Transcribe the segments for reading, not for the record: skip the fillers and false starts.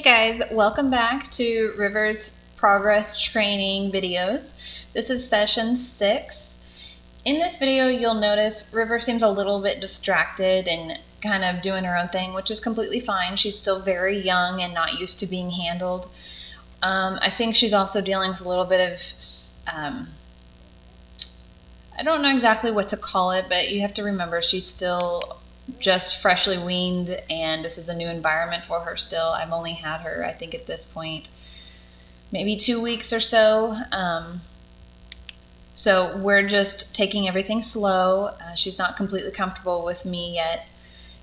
guys, welcome back to River's progress training videos. This is session 6. In this video you'll notice River seems a little bit distracted and kind of doing her own thing, which is completely fine. She's still very young and not used to being handled. I think she's also dealing with a little bit of I don't know exactly what to call it, but you have to remember she's still just freshly weaned and this is a new environment for her still. I've only had her, I think at this point, maybe 2 weeks or so. So we're just taking everything slow. She's not completely comfortable with me yet.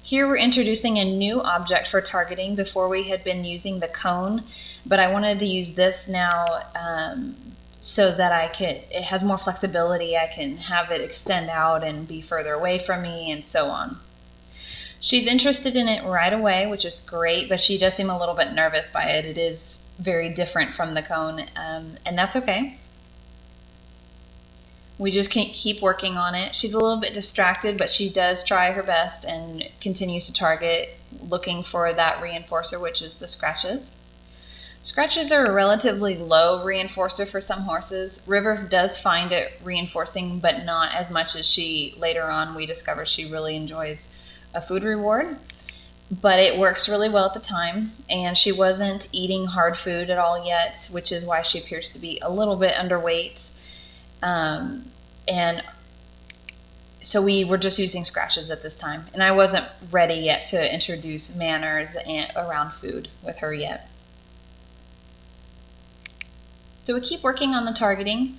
Here we're introducing a new object for targeting. Before we had been using the cone, but I wanted to use this now so that it has more flexibility. I can have it extend out and be further away from me and so on. She's interested in it right away, which is great, but she does seem a little bit nervous by it. It is very different from the cone, and that's okay. We just keep working on it. She's a little bit distracted, but she does try her best and continues to target, looking for that reinforcer, which is the scratches. Scratches are a relatively low reinforcer for some horses. River does find it reinforcing, but not as much as later on we discover she really enjoys a food reward. But it works really well at the time, and she wasn't eating hard food at all yet, which is why she appears to be a little bit underweight. And so we were just using scratches at this time, and I wasn't ready yet to introduce manners around food with her yet. So we keep working on the targeting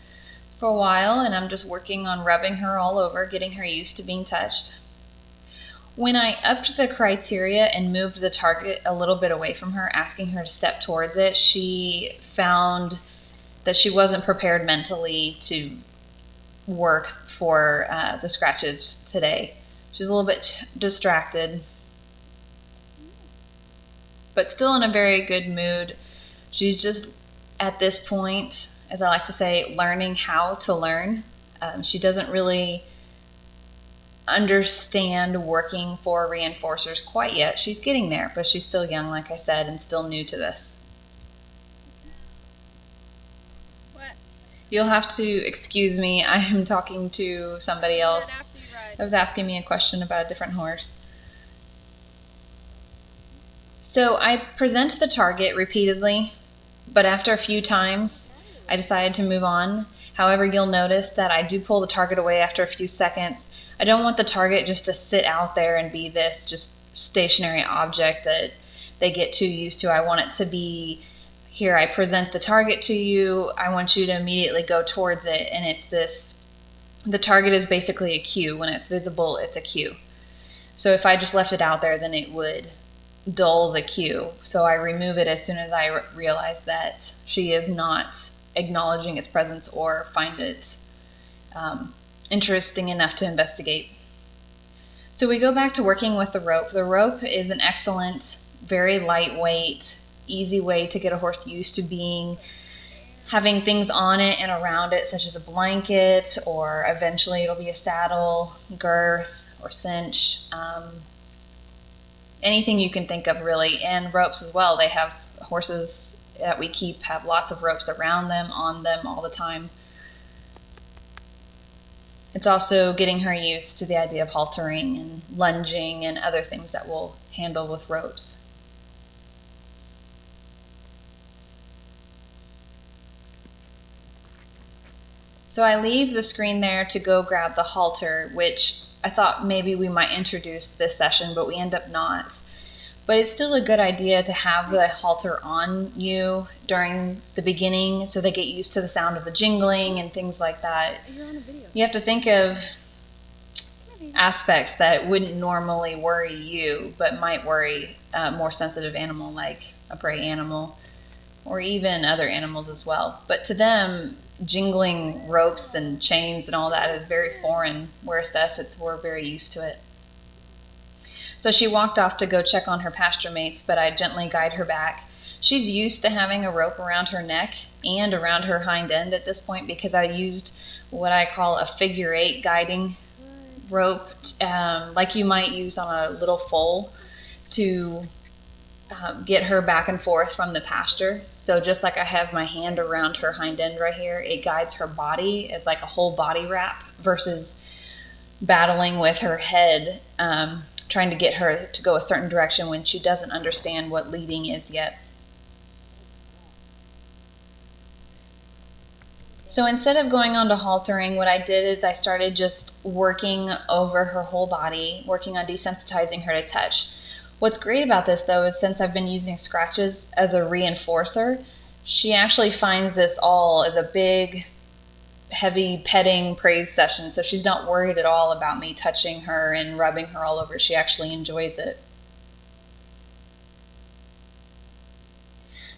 for a while, and I'm just working on rubbing her all over, getting her used to being touched. When I upped the criteria and moved the target a little bit away from her, asking her to step towards it, she found that she wasn't prepared mentally to work for the scratches today. She's a little bit distracted, but still in a very good mood. She's just at this point, as I like to say, learning how to learn. She doesn't really understand working for reinforcers quite yet. She's getting there, but she's still young, like I said, and still new to this. What? You'll have to excuse me. I am talking to somebody else that was asking me a question about a different horse. So I present the target repeatedly, but after a few times I decided to move on. However, you'll notice that I do pull the target away after a few seconds. I don't want the target just to sit out there and be this just stationary object that they get too used to. I want it to be, here I present the target to you, I want you to immediately go towards it, and it's this, the target is basically a cue. When it's visible, it's a cue. So if I just left it out there, then it would dull the cue. So I remove it as soon as I realize that she is not acknowledging its presence or find it interesting enough to investigate. So we go back to working with the rope. The rope is an excellent, very lightweight, easy way to get a horse used to having things on it and around it, such as a blanket, or eventually it'll be a saddle, girth, or cinch. Anything you can think of, really. And ropes as well. They have horses that we keep have lots of ropes around them, on them all the time. It's also getting her used to the idea of haltering and lunging and other things that we'll handle with ropes. So I leave the screen there to go grab the halter, which I thought maybe we might introduce this session, but we end up not. But it's still a good idea to have the halter on you during the beginning so they get used to the sound of the jingling and things like that. You're on a video. You have to think of aspects that wouldn't normally worry you, but might worry a more sensitive animal like a prey animal, or even other animals as well. But to them, jingling ropes and chains and all that is very foreign, whereas to us we're very used to it. So she walked off to go check on her pasture mates, but I gently guide her back. She's used to having a rope around her neck and around her hind end at this point, because I used what I call a figure 8 guiding rope, like you might use on a little foal to get her back and forth from the pasture. So just like I have my hand around her hind end right here, it guides her body as like a whole body wrap versus battling with her head, trying to get her to go a certain direction when she doesn't understand what leading is yet. So instead of going on to haltering, what I did is I started just working over her whole body, working on desensitizing her to touch. What's great about this though is since I've been using scratches as a reinforcer, she actually finds this all as a big, heavy petting praise session. So she's not worried at all about me touching her and rubbing her all over. She actually enjoys it.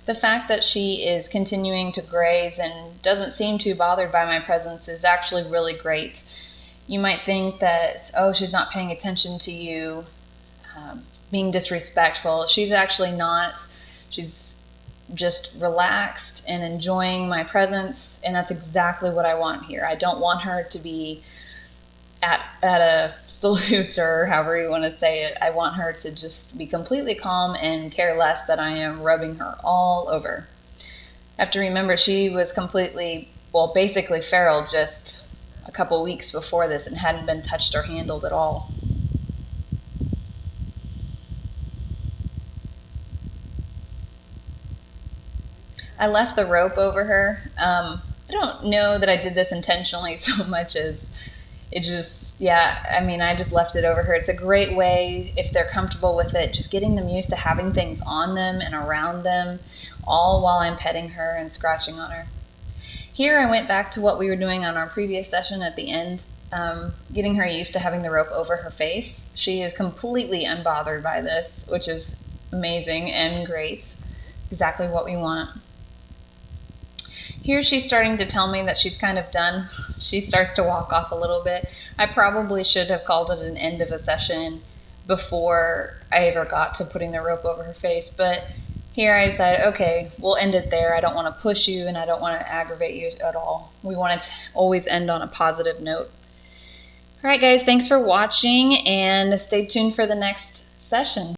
The fact that she is continuing to graze and doesn't seem too bothered by my presence is actually really great. You might think that, oh, she's not paying attention to you, being disrespectful. She's actually not. She's just relaxed and enjoying my presence, and that's exactly what I want here. I don't want her to be at a salute or however you want to say it. I want her to just be completely calm and care less that I am rubbing her all over. I have to remember she was completely, well, basically feral just a couple weeks before this and hadn't been touched or handled at all. I left the rope over her. I don't know that I did this intentionally so much as it just, yeah, I mean, I just left it over her. It's a great way, if they're comfortable with it, just getting them used to having things on them and around them, all while I'm petting her and scratching on her. Here I went back to what we were doing on our previous session at the end, getting her used to having the rope over her face. She is completely unbothered by this, which is amazing and great. Exactly what we want. Here she's starting to tell me that she's kind of done. She starts to walk off a little bit. I probably should have called it an end of a session before I ever got to putting the rope over her face, but here I decided, okay, we'll end it there. I don't want to push you and I don't want to aggravate you at all. We want to always end on a positive note. All right, guys, thanks for watching and stay tuned for the next session.